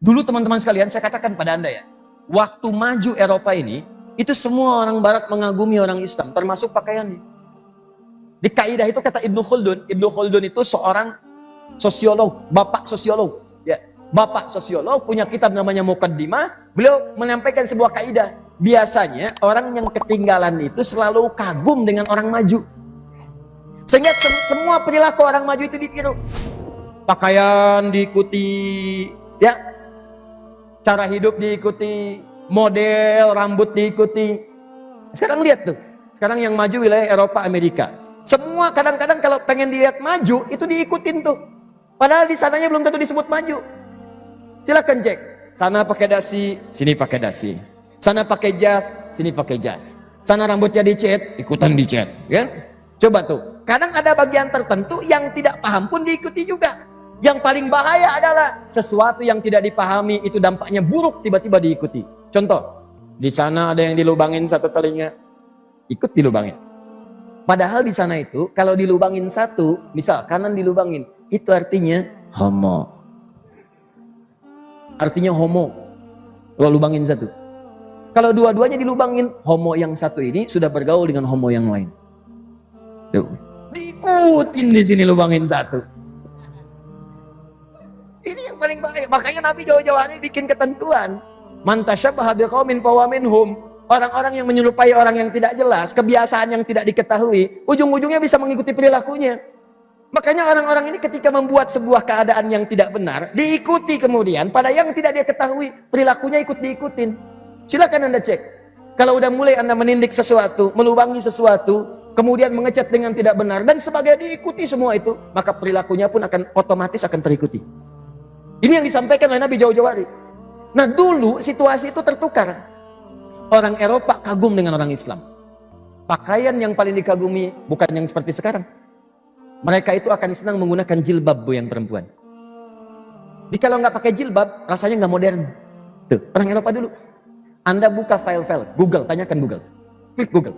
Dulu teman-teman sekalian, saya katakan pada Anda ya, waktu maju Eropa ini, itu semua orang Barat mengagumi orang Islam, termasuk pakaiannya. Di kaidah itu kata Ibnu Khaldun itu seorang sosiolog, bapak sosiolog. Ya, bapak sosiolog punya kitab namanya Muqaddimah, beliau menyampaikan sebuah kaidah. Biasanya orang yang ketinggalan itu selalu kagum dengan orang maju. Sehingga semua perilaku orang maju itu ditiru. Pakaian diikuti, ya, cara hidup diikuti, model rambut diikuti. Sekarang lihat tuh, sekarang yang maju wilayah Eropa, Amerika. Semua kadang-kadang kalau pengen dilihat maju itu diikutin tuh. Padahal di sananya belum tentu disebut maju. Silakan cek. Sana pakai dasi, sini pakai dasi. Sana pakai jas, sini pakai jas. Sana rambutnya dicet, ikutan dicet, ya. Coba tuh. Kadang ada bagian tertentu yang tidak paham pun diikuti juga. Yang paling bahaya adalah sesuatu yang tidak dipahami itu dampaknya buruk tiba-tiba diikuti. Contoh, di sana ada yang dilubangin satu telinga, ikut dilubangin. Padahal di sana itu kalau dilubangin satu, misal kanan dilubangin, itu artinya homo. Artinya homo. Kalau lubangin satu. Kalau dua-duanya dilubangin, homo yang satu ini sudah bergaul dengan homo yang lain. Tuh. Diikutin di sini lubangin satu. Ini yang paling bahaya. Makanya Nabi jauh-jauh hari bikin ketentuan. Man tashabbaha biqaumin fahuwa minhum. Orang-orang yang menyerupai orang yang tidak jelas, kebiasaan yang tidak diketahui, ujung-ujungnya bisa mengikuti perilakunya. Makanya orang-orang ini ketika membuat sebuah keadaan yang tidak benar, diikuti kemudian pada yang tidak dia ketahui, perilakunya ikut diikutin. Silakan Anda cek. Kalau udah mulai Anda menindik sesuatu, melubangi sesuatu, kemudian mengecat dengan tidak benar dan sebagai diikuti semua itu, maka perilakunya pun akan otomatis akan terikuti. Ini yang disampaikan oleh Nabi jauh-jauh hari. Nah dulu situasi itu tertukar. Orang Eropa kagum dengan orang Islam. Pakaian yang paling dikagumi bukan yang seperti sekarang. Mereka itu akan senang menggunakan jilbab bu yang perempuan. Jadi kalau nggak pakai jilbab, rasanya nggak modern. Tuh, orang Eropa dulu. Anda buka file-file, Google, tanyakan Google. Klik Google.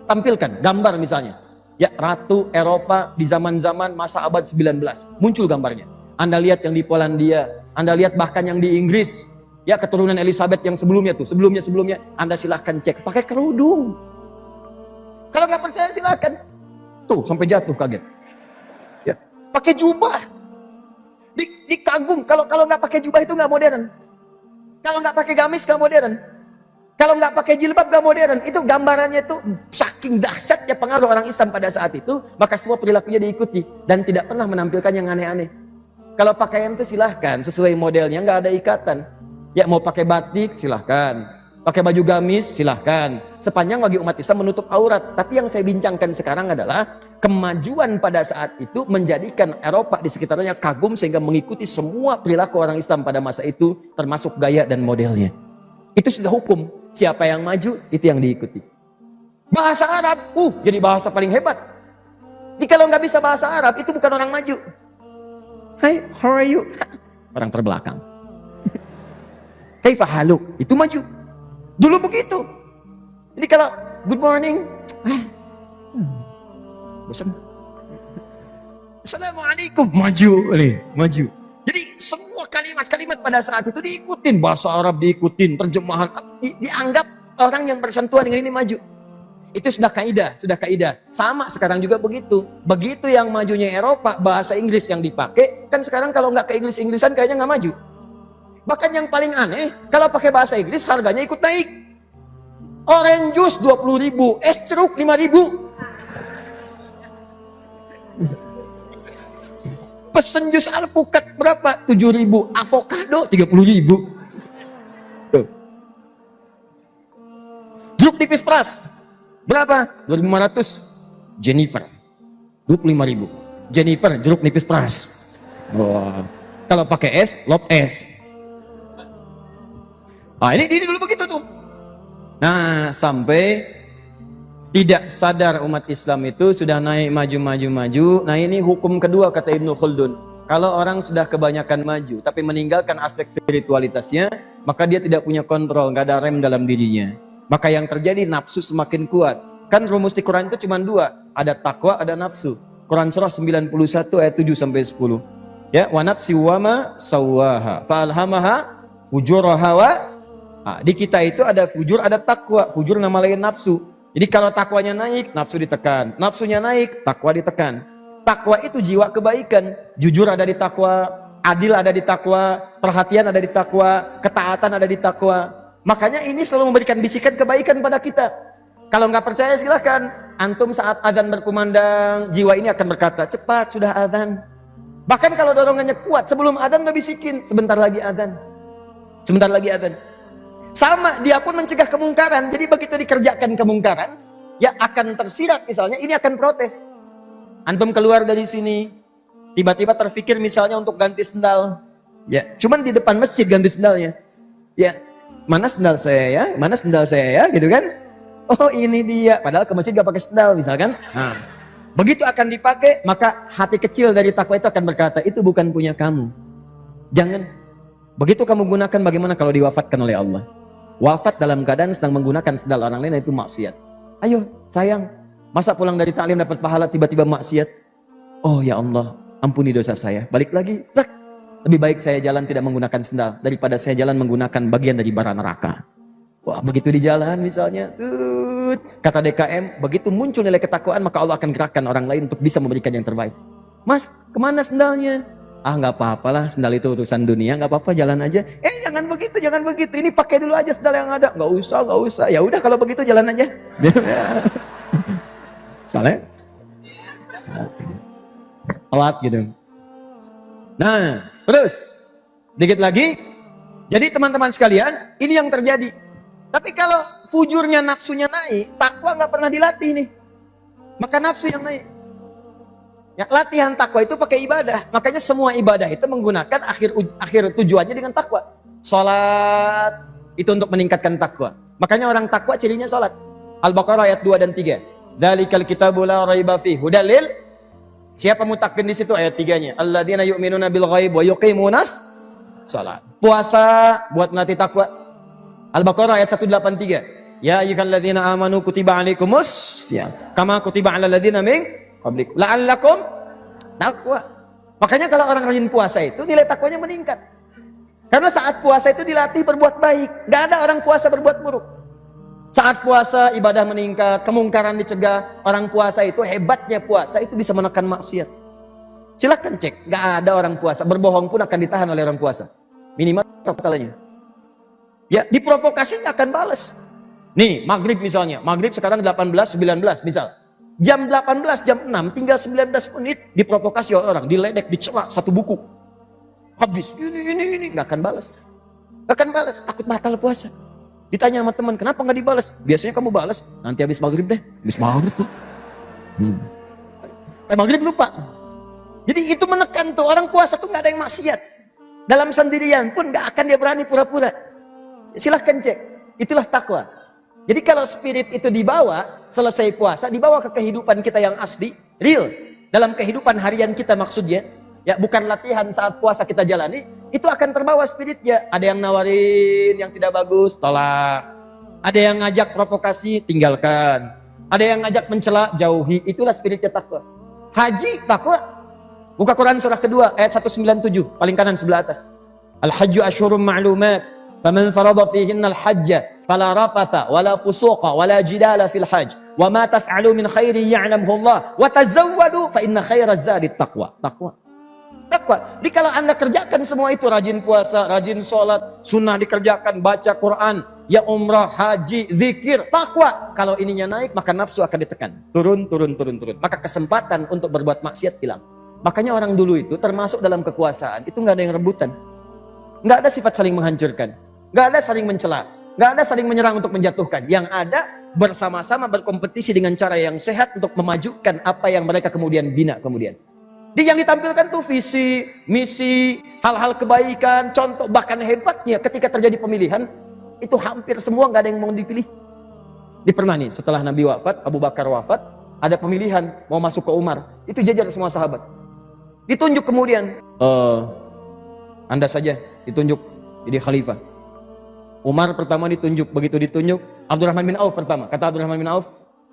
Tampilkan gambar misalnya. Ya, Ratu Eropa di zaman-zaman masa abad 19. Muncul gambarnya. Anda lihat yang di Polandia, Anda lihat bahkan yang di Inggris. Ya, keturunan Elizabeth yang sebelumnya tuh, sebelumnya Anda silahkan cek, pakai kerudung. Kalau nggak percaya silahkan. Tuh, sampai jatuh kaget. Ya, pakai jubah. Dikagum. Kalau nggak pakai jubah itu nggak modern. Kalau nggak pakai gamis nggak modern. Kalau nggak pakai jilbab nggak modern. Itu gambarannya tuh saking dahsyatnya pengaruh orang Islam pada saat itu, maka semua perilakunya diikuti dan tidak pernah menampilkan yang aneh-aneh. Kalau pakaian itu silahkan sesuai modelnya, nggak ada ikatan. Ya mau pakai batik silahkan, pakai baju gamis silahkan, sepanjang bagi umat Islam menutup aurat. Tapi yang saya bincangkan sekarang adalah kemajuan pada saat itu menjadikan Eropa di sekitarnya kagum sehingga mengikuti semua perilaku orang Islam pada masa itu, termasuk gaya dan modelnya. Itu sudah hukum, siapa yang maju itu yang diikuti. Bahasa Arab, jadi bahasa paling hebat. Jadi kalau nggak bisa bahasa Arab itu bukan orang maju. Hai, how are you? Orang terbelakang. Kaifa haluk? Itu maju. Dulu begitu. Jadi kalau good morning, bosan. Assalamualaikum, maju nih, maju. Jadi semua kalimat-kalimat pada saat itu diikutin, bahasa Arab diikutin, terjemahan dianggap orang yang bersentuhan dengan ini maju. Itu sudah kaidah, Sama sekarang juga begitu. Begitu yang majunya Eropa, bahasa Inggris yang dipakai, kan sekarang kalau nggak ke Inggris-Inggrisan kayaknya nggak maju. Bahkan yang paling aneh, kalau pakai bahasa Inggris harganya ikut naik. Orange juice 20.000, es jeruk 5.000. Pesen jus alpukat berapa? 7.000. Avocado 30.000. Tuh. Jeruk nipis peras berapa? 2.500. Jennifer 25.000. Jennifer jeruk nipis peras. Wah. Kalau pakai es, lop es. Nah, ini dulu begitu tuh. Nah, sampai tidak sadar umat Islam itu sudah naik maju. Nah, ini hukum kedua kata Ibnu Khaldun. Kalau orang sudah kebanyakan maju tapi meninggalkan aspek spiritualitasnya, maka dia tidak punya kontrol, nggak ada rem dalam dirinya. Maka yang terjadi nafsu semakin kuat. Kan rumus di Quran itu cuma dua, ada takwa, ada nafsu. Quran surah 91 ayat 7 sampai 10. Ya, wa nafsi wa ma sawwaha fa alhamaha fujuraha wa. Nah, di kita itu ada fujur, ada takwa. Fujur nama lain nafsu. Jadi kalau takwanya naik, nafsu ditekan. Nafsunya naik, takwa ditekan. Takwa itu jiwa kebaikan. Jujur ada di takwa, adil ada di takwa, perhatian ada di takwa, ketaatan ada di takwa. Makanya ini selalu memberikan bisikan kebaikan pada kita. Kalau nggak percaya silahkan. Antum saat azan berkumandang, jiwa ini akan berkata, cepat sudah azan. Bahkan kalau dorongannya kuat, sebelum azan udah bisikin, sebentar lagi azan. Sebentar lagi azan. Sama, dia pun mencegah kemungkaran. Jadi begitu dikerjakan kemungkaran, ya akan tersirat misalnya, ini akan protes. Antum keluar dari sini, tiba-tiba terfikir misalnya untuk ganti sendal. Ya, cuman di depan masjid ganti sendalnya. Ya, mana sendal saya ya? Mana sendal saya ya? Gitu kan? Oh ini dia. Padahal ke masjid gak pakai sendal misalkan. Nah, begitu akan dipakai, maka hati kecil dari takwa itu akan berkata, itu bukan punya kamu. Jangan. Begitu kamu gunakan, bagaimana kalau diwafatkan oleh Allah? Wafat dalam keadaan sedang menggunakan sendal orang lain, itu maksiat. Ayo sayang, masa pulang dari taklim dapat pahala tiba-tiba maksiat? Oh ya Allah, ampuni dosa saya. Balik lagi, lebih baik saya jalan tidak menggunakan sendal daripada saya jalan menggunakan bagian dari bara neraka. Wah, begitu di jalan misalnya, kata DKM, begitu muncul nilai ketakwaan, maka Allah akan gerakkan orang lain untuk bisa memberikan yang terbaik. Mas, kemana sendalnya? Ah, nggak apa-apalah, sendal itu urusan dunia, nggak apa-apa, jalan aja. Jangan begitu, jangan begitu. Ini pakai dulu aja sendal yang ada. Nggak usah, nggak usah. Ya udah kalau begitu jalan aja. Salah. Telat gitu. Nah, terus dikit lagi. Jadi teman-teman sekalian, ini yang terjadi. Tapi kalau fujurnya, nafsunya naik, takwa nggak pernah dilatih nih. Maka nafsu yang naik. Ya, latihan takwa itu pakai ibadah. Makanya semua ibadah itu menggunakan akhir tujuannya dengan takwa. Salat itu untuk meningkatkan takwa. Makanya orang takwa cirinya salat. Al-Baqarah ayat 2 dan 3. Dzalikal kitabu la raiba fihi hudalil. Siapa mutakin di situ ayat 3-nya? Alladzina yu'minuna bil ghaib wa yuqimunas salat. Puasa buat melatih takwa. Al-Baqarah ayat 183. Ya ayyuhalladzina amanu kutiba alaikumus ya kama kutiba alal ladzina min la'allakum takwa. Makanya kalau orang rajin puasa itu nilai takwanya meningkat. Karena saat puasa itu dilatih berbuat baik. Gak ada orang puasa berbuat buruk. Saat puasa ibadah meningkat, kemungkaran dicegah. Orang puasa itu hebatnya puasa itu bisa menekan maksiat. Silahkan cek, gak ada orang puasa berbohong pun akan ditahan oleh orang puasa. Minimal kalanya. Ya diprovokasi akan balas. Nih maghrib misalnya, maghrib sekarang 18, 19 misal. Jam 18, jam 6, tinggal 19 menit diprovokasi oleh orang, diledek, dicela satu buku. Habis, ini, nggak akan balas. Nggak akan balas, takut batal puasa. Ditanya sama teman, kenapa nggak dibalas? Biasanya kamu balas, nanti habis maghrib deh. Habis maghrib tuh. Maghrib lupa. Jadi itu menekan tuh, orang puasa tuh nggak ada yang maksiat. Dalam sendirian pun nggak akan dia berani pura-pura. Silahkan cek, itulah takwa. Jadi kalau spirit itu dibawa, selesai puasa, dibawa ke kehidupan kita yang asli, real. Dalam kehidupan harian kita maksudnya, ya bukan latihan saat puasa kita jalani, itu akan terbawa spiritnya. Ada yang nawarin yang tidak bagus, tolak. Ada yang ngajak provokasi, tinggalkan. Ada yang ngajak mencela, jauhi. Itulah spiritnya takwa. Haji, takwa. Buka Quran surah kedua, ayat 197, paling kanan sebelah atas. Al-hajju asyhurum ma'lumat. Faman farada fihinna al-hajja fala rafatha wala fusuqa wala jidala fil hajj wa ma taf'alu min khairin ya'lamhu Allah wa tazawwadu fa inna khairaz zadi taqwa. Takwa. Jadi kalau Anda kerjakan semua itu, rajin puasa, rajin sholat, sunnah dikerjakan, baca Quran, ya umrah, haji, zikir, takwa. Kalau ininya naik, maka nafsu akan ditekan. Turun. Maka kesempatan untuk berbuat maksiat hilang. Makanya orang dulu itu termasuk dalam kekuasaan, itu nggak ada yang rebutan. Nggak ada sifat saling menghancurkan. Nggak ada saling mencela, nggak ada saling menyerang untuk menjatuhkan. Yang ada bersama-sama berkompetisi dengan cara yang sehat untuk memajukan apa yang mereka kemudian bina kemudian. Di yang ditampilkan tuh visi, misi, hal-hal kebaikan, contoh, bahkan hebatnya ketika terjadi pemilihan, itu hampir semua nggak ada yang mau dipilih. Di pernah nih, setelah Nabi wafat, Abu Bakar wafat, ada pemilihan mau masuk ke Umar, itu jajar semua sahabat. Ditunjuk kemudian, Anda saja ditunjuk jadi khalifah. Umar pertama ditunjuk, begitu ditunjuk, Abdurrahman bin Auf pertama. Kata Abdurrahman bin Auf,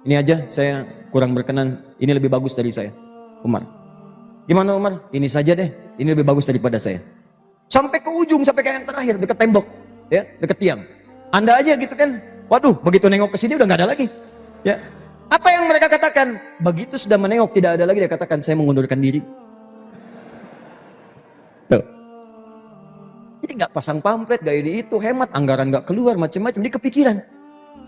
Ini aja saya kurang berkenan, ini lebih bagus dari saya. Umar, gimana Umar? Ini saja deh, ini lebih bagus daripada saya. Sampai ke ujung, sampai ke yang terakhir, dekat tembok, ya, dekat tiang. Anda aja gitu kan, waduh, begitu nengok ke sini udah nggak ada lagi. Ya, apa yang mereka katakan? Begitu sudah menengok tidak ada lagi, dia katakan saya mengundurkan diri. Tuh. Jadi nggak pasang pamflet, gak ini itu, hemat, anggaran nggak keluar, macam-macam. Dia kepikiran.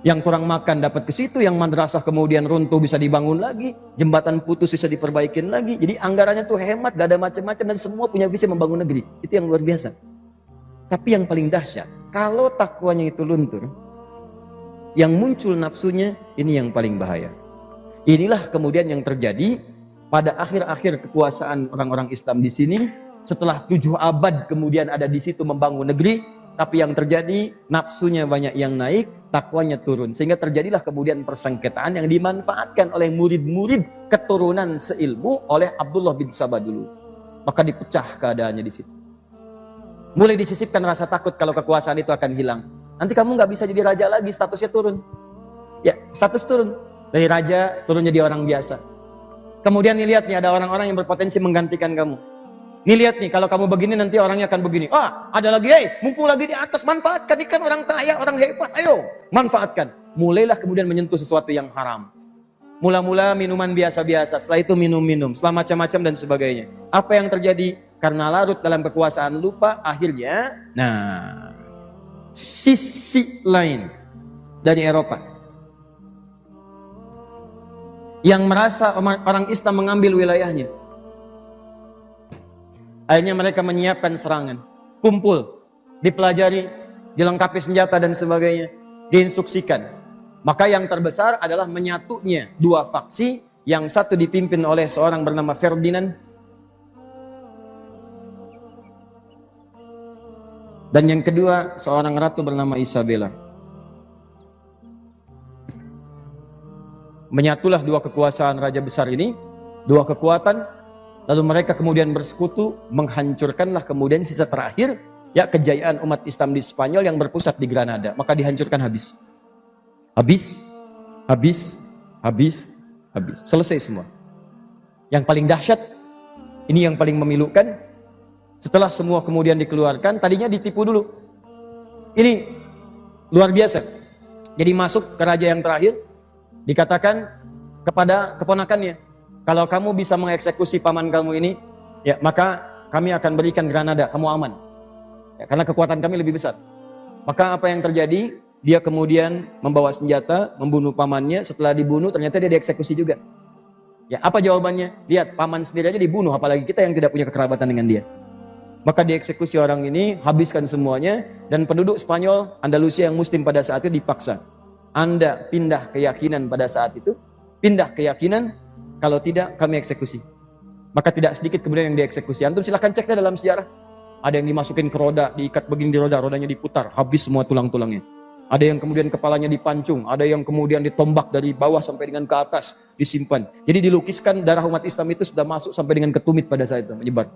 Yang kurang makan dapat ke situ, yang madrasah kemudian runtuh bisa dibangun lagi, jembatan putus bisa diperbaikin lagi. Jadi anggarannya tuh hemat, gak ada macam-macam, dan semua punya visi membangun negeri. Itu yang luar biasa. Tapi yang paling dahsyat, kalau takwanya itu luntur, yang muncul nafsunya, ini yang paling bahaya. Inilah kemudian yang terjadi pada akhir-akhir kekuasaan orang-orang Islam di sini. Setelah 7 abad kemudian ada di situ membangun negeri, tapi yang terjadi nafsunya banyak yang naik, takwanya turun, sehingga terjadilah kemudian persengketaan yang dimanfaatkan oleh murid-murid keturunan seilmu oleh Abdullah bin Sabah dulu. Maka dipecah keadaannya di situ. Mulai disisipkan rasa takut kalau kekuasaan itu akan hilang. Nanti kamu nggak bisa jadi raja lagi, statusnya turun. Ya, status turun. Dari raja turun jadi orang biasa. Kemudian nih lihat nih, ada orang-orang yang berpotensi menggantikan kamu. Nih lihat nih, kalau kamu begini nanti orangnya akan begini. Ah, ada lagi, mumpung lagi di atas, manfaatkan. Ini kan orang kaya, orang hebat, ayo, manfaatkan. Mulailah kemudian menyentuh sesuatu yang haram. Mula-mula minuman biasa-biasa, setelah itu minum-minum, setelah macam-macam dan sebagainya. Apa yang terjadi? Karena larut dalam kekuasaan, lupa, akhirnya, nah, sisi lain dari Eropa yang merasa orang Islam mengambil wilayahnya, akhirnya mereka menyiapkan serangan, kumpul, dipelajari, dilengkapi senjata dan sebagainya, diinstruksikan. Maka yang terbesar adalah menyatunya 2 faksi, yang satu dipimpin oleh seorang bernama Ferdinand, dan yang kedua seorang ratu bernama Isabella. Menyatulah 2 kekuasaan raja besar ini, 2 kekuatan, lalu mereka kemudian bersekutu, menghancurkanlah kemudian sisa terakhir, ya, kejayaan umat Islam di Spanyol yang berpusat di Granada. Maka dihancurkan habis. Habis, habis, habis, habis. Selesai semua. Yang paling dahsyat, ini yang paling memilukan, setelah semua kemudian dikeluarkan, tadinya ditipu dulu. Ini luar biasa. Jadi masuk ke raja yang terakhir, dikatakan kepada keponakannya, kalau kamu bisa mengeksekusi paman kamu ini, ya, maka kami akan berikan Granada, kamu aman. Ya, karena kekuatan kami lebih besar. Maka apa yang terjadi? Dia kemudian membawa senjata, membunuh pamannya. Setelah dibunuh, ternyata dia dieksekusi juga. Ya, apa jawabannya? Lihat, paman sendiri aja dibunuh, apalagi kita yang tidak punya kekerabatan dengan dia. Maka dieksekusi orang ini, habiskan semuanya, dan penduduk Spanyol, Andalusia yang muslim pada saat itu dipaksa. Anda pindah keyakinan pada saat itu, pindah keyakinan, kalau tidak kami eksekusi. Maka tidak sedikit kemudian yang dieksekusi. Antum silahkan cek dalam sejarah. Ada yang dimasukin ke roda, diikat begini di roda, rodanya diputar, habis semua tulang-tulangnya. Ada yang kemudian kepalanya dipancung, ada yang kemudian ditombak dari bawah sampai dengan ke atas, disimpan. Jadi dilukiskan darah umat Islam itu sudah masuk sampai dengan ke tumit pada saat itu, menyebar.